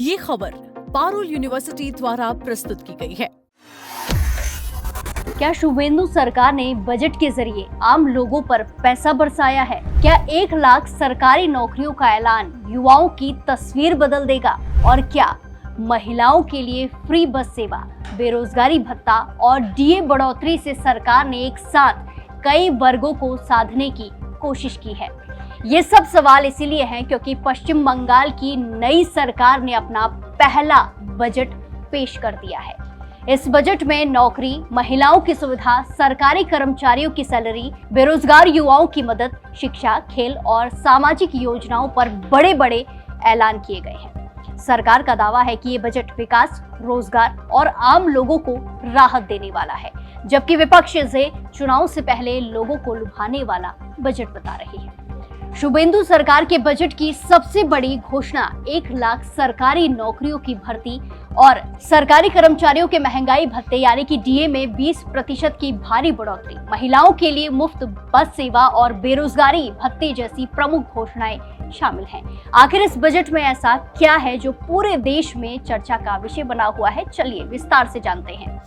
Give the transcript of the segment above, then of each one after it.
ये खबर पारुल यूनिवर्सिटी द्वारा प्रस्तुत की गई है। क्या शुभेंदु सरकार ने बजट के जरिए आम लोगों पर पैसा बरसाया है? क्या 1 लाख सरकारी नौकरियों का ऐलान युवाओं की तस्वीर बदल देगा? और क्या महिलाओं के लिए फ्री बस सेवा, बेरोजगारी भत्ता और डीए बढ़ोतरी से सरकार ने एक साथ कई वर्गों को साधने की कोशिश की है? ये सब सवाल इसीलिए हैं क्योंकि पश्चिम बंगाल की नई सरकार ने अपना पहला बजट पेश कर दिया है। इस बजट में नौकरी, महिलाओं की सुविधा, सरकारी कर्मचारियों की सैलरी, बेरोजगार युवाओं की मदद, शिक्षा, खेल और सामाजिक योजनाओं पर बड़े-बड़े ऐलान किए गए हैं। सरकार का दावा है कि ये बजट विकास, रोजगार और आम लोगों को राहत देने वाला है, जबकि विपक्ष इसे चुनाव से पहले लोगों को लुभाने वाला बजट बता रही है। शुभेंदु सरकार के बजट की सबसे बड़ी घोषणा 1 लाख सरकारी नौकरियों की भर्ती और सरकारी कर्मचारियों के महंगाई भत्ते यानी कि डीए में 20% की भारी बढ़ोतरी, महिलाओं के लिए मुफ्त बस सेवा और बेरोजगारी भत्ते जैसी प्रमुख घोषणाएं शामिल हैं। आखिर इस बजट में ऐसा क्या है जो पूरे देश में चर्चा का विषय बना हुआ है? चलिए विस्तार से जानते हैं।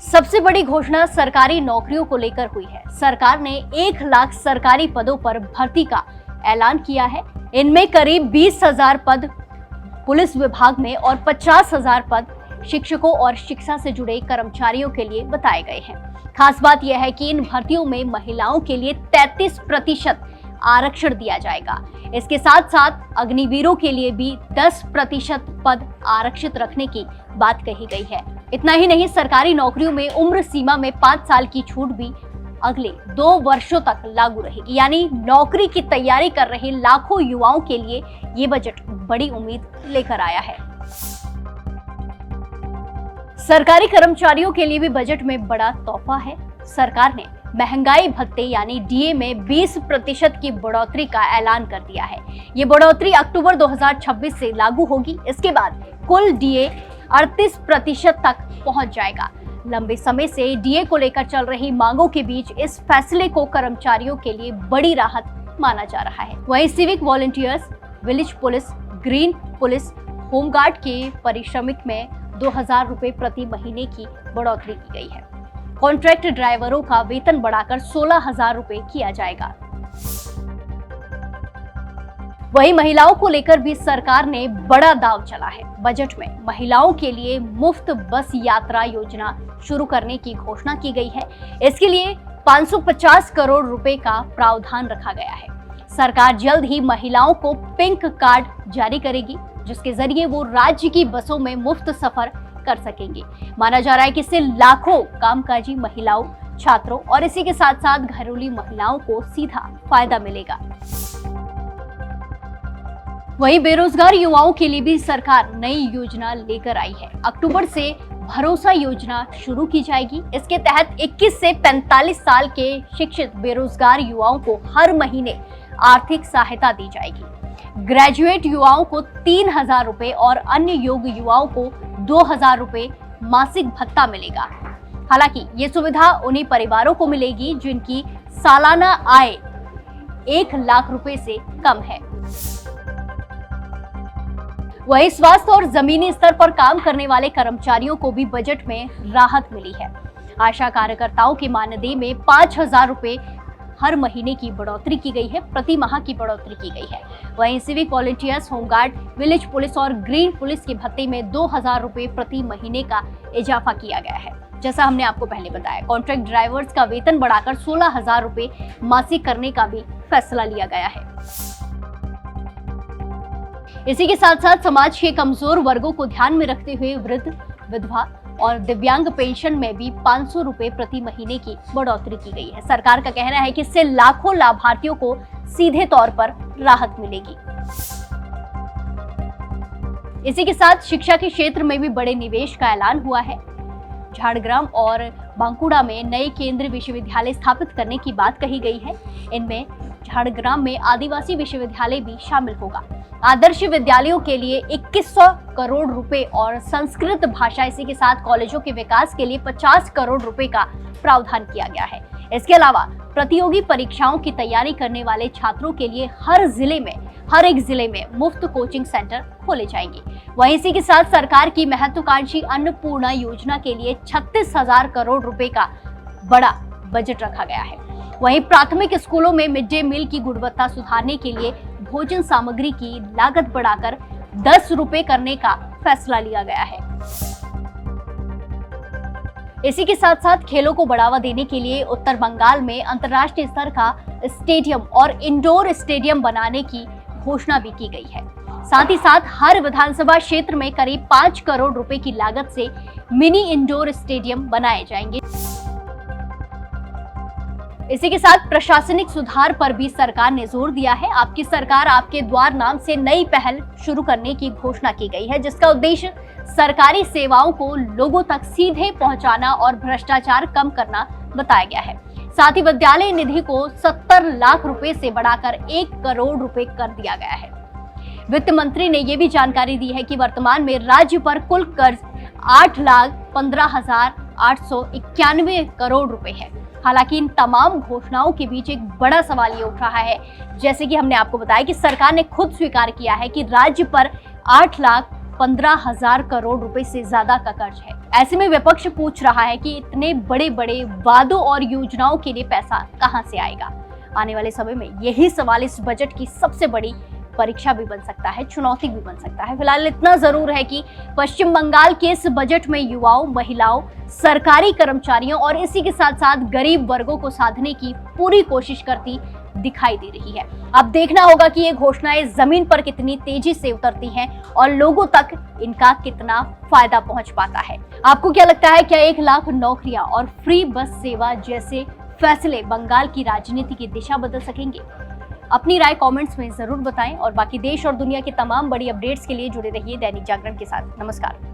सबसे बड़ी घोषणा सरकारी नौकरियों को लेकर हुई है। सरकार ने 1 लाख सरकारी पदों पर भर्ती का ऐलान किया है। इनमें करीब 20,000 पद पुलिस विभाग में और 50,000 पद शिक्षकों और शिक्षा से जुड़े कर्मचारियों के लिए बताए गए हैं। खास बात यह है कि इन भर्तियों में महिलाओं के लिए 33% आरक्षण दिया जाएगा। इसके साथ साथ अग्निवीरों के लिए भी 10% पद आरक्षित रखने की बात कही गई है। इतना ही नहीं, सरकारी नौकरियों में उम्र सीमा में 5 साल की छूट भी अगले 2 वर्षों तक लागू रहेगी। यानी नौकरी की तैयारी कर रहे लाखों युवाओं के लिए ये बजट बड़ी उम्मीद लेकर आया है। सरकारी कर्मचारियों के लिए भी बजट में बड़ा तोहफा है। सरकार ने महंगाई भत्ते यानी डीए में 20% की बढ़ोतरी का ऐलान कर दिया है। ये बढ़ोतरी अक्टूबर 2026 से लागू होगी। इसके बाद कुल डीए 38% तक पहुंच जाएगा। लंबे समय से डीए को लेकर चल रही मांगों के बीच इस फैसले को कर्मचारियों के लिए बड़ी राहत माना जा रहा है। वहीं civic volunteers, village police, green police, home guard के परिश्रमिक में 2,000 रुपए प्रति महीने की बढ़ोतरी की गई है। कॉन्ट्रैक्ट ड्राइवरों का वेतन बढ़ाकर 16,000 रुपए किया जाएगा। वहीं महिलाओं को लेकर भी सरकार ने बड़ा दांव चला है। बजट में महिलाओं के लिए मुफ्त बस यात्रा योजना शुरू करने की घोषणा की गई है। इसके लिए 550 करोड़ रुपए का प्रावधान रखा गया है। सरकार जल्द ही महिलाओं को पिंक कार्ड जारी करेगी, जिसके जरिए वो राज्य की बसों में मुफ्त सफर कर सकेंगे। माना जा रहा है कि इससे लाखों कामकाजी महिलाओं, छात्रों और इसी के साथ साथ घरेलू महिलाओं को सीधा फायदा मिलेगा। वहीं बेरोजगार युवाओं के लिए भी सरकार नई योजना लेकर आई है। अक्टूबर से भरोसा योजना शुरू की जाएगी। इसके तहत 21 से 45 साल के शिक्षित बेरोजगार युवाओं को हर महीने आर्थिक सहायता दी जाएगी। ग्रेजुएट युवाओं को 3,000 रुपए और अन्य योग्य युवाओं को 2,000 रुपए मासिक भत्ता मिलेगा। हालांकि ये सुविधा उन्हीं परिवारों को मिलेगी जिनकी सालाना आय 1 लाख रुपए से कम है। वहीं स्वास्थ्य और जमीनी स्तर पर काम करने वाले कर्मचारियों को भी बजट में राहत मिली है। आशा कार्यकर्ताओं के मानदेय में 5,000 रुपए हर महीने की बढ़ोतरी की गई है, प्रति माह की बढ़ोतरी की गई है। वहीं civic volunteers, home guard, village police और ग्रीन पुलिस के भत्ते में 2,000 रुपए प्रति महीने का इजाफा किया गया है। जैसा हमने आपको पहले बताया, कॉन्ट्रैक्ट ड्राइवर्स का वेतन बढ़ाकर 16,000 रुपए मासिक करने का भी फैसला लिया गया है। इसी के साथ साथ समाज के कमजोर वर्गों को ध्यान में रखते हुए वृद्ध, विधवा और दिव्यांग पेंशन में भी 500 रुपए प्रति महीने की बढ़ोतरी की गई है। सरकार का कहना है कि इससे लाखों लाभार्थियों को सीधे तौर पर राहत मिलेगी। इसी के साथ शिक्षा के क्षेत्र में भी बड़े निवेश का ऐलान हुआ है। झाड़ग्राम और बांकुड़ा में नए केंद्रीय विश्वविद्यालय स्थापित करने की बात कही गई है। इनमें झाड़ग्राम में आदिवासी विश्वविद्यालय भी शामिल होगा। आदर्श विद्यालयों के लिए 2100 करोड़ रुपए और संस्कृत भाषा, इसी के साथ कॉलेजों के विकास के लिए 50 करोड़ रुपए का प्रावधान किया गया है। इसके अलावा प्रतियोगी परीक्षाओं की तैयारी करने वाले छात्रों के लिए हर जिले में हर एक जिले में मुफ्त कोचिंग सेंटर खोले जाएंगे। वहीं इसी के साथ सरकार की महत्वाकांक्षी अन्नपूर्णा योजना के लिए 36,000 करोड़ रुपए का बड़ा बजट रखा गया है। वहीं प्राथमिक स्कूलों में मिड डे मील की गुणवत्ता सुधारने के लिए भोजन सामग्री की लागत बढ़ाकर 10 रुपए करने का फैसला लिया गया है। इसी के साथ साथ खेलों को बढ़ावा देने के लिए उत्तर बंगाल में अंतर्राष्ट्रीय स्तर का स्टेडियम और इंडोर स्टेडियम बनाने की घोषणा भी की गई है। साथ ही साथ हर विधानसभा क्षेत्र में करीब 5 करोड़ रुपए की लागत से मिनी इंडोर स्टेडियम बनाए जाएंगे। इसी के साथ प्रशासनिक सुधार पर भी सरकार ने जोर दिया है। आपकी सरकार आपके द्वार नाम से नई पहल शुरू करने की घोषणा की गई है, जिसका उद्देश्य सरकारी सेवाओं को लोगों तक सीधे पहुंचाना और भ्रष्टाचार कम करना बताया गया है। साथ ही विद्यालय निधि को 70 लाख रुपए से बढ़ाकर 1 करोड़ रुपए कर दिया गया है। वित्त मंत्री ने यह भी जानकारी दी है कि वर्तमान में राज्य पर कुल कर्ज 8,15,891 करोड़ रुपए है। हालांकि इन तमाम घोषणाओं के बीच एक बड़ा सवाल ये उठ रहा है, जैसे कि हमने आपको बताया कि सरकार ने खुद स्वीकार किया है कि राज्य पर 8,15,000 करोड़ रुपए से ज्यादा का कर्ज है। ऐसे में विपक्ष पूछ रहा है कि इतने बड़े बड़े वादों और योजनाओं के लिए पैसा कहां से आएगा। आने वाले समय में यही सवाल इस बजट की सबसे बड़ी परीक्षा भी बन सकता है, चुनौती भी बन सकता है। फिलहाल इतना जरूर है कि पश्चिम बंगाल के इस बजट में युवाओं, महिलाओं, सरकारी कर्मचारियों और इसी के साथ साथ गरीब वर्गों को साधने की पूरी कोशिश करती दिखाई दे रही है। अब देखना होगा कि ये घोषणाएं जमीन पर कितनी तेजी से उतरती हैं और लोगों तक इनका कितना फायदा पहुंच पाता है। आपको क्या लगता है, क्या 1 लाख नौकरियां और फ्री बस सेवा जैसे फैसले बंगाल की राजनीति की दिशा बदल सकेंगे? अपनी राय कमेंट्स में जरूर बताएं और बाकी देश और दुनिया की तमाम बड़ी अपडेट्स के लिए जुड़े रहिए दैनिक जागरण के साथ। नमस्कार।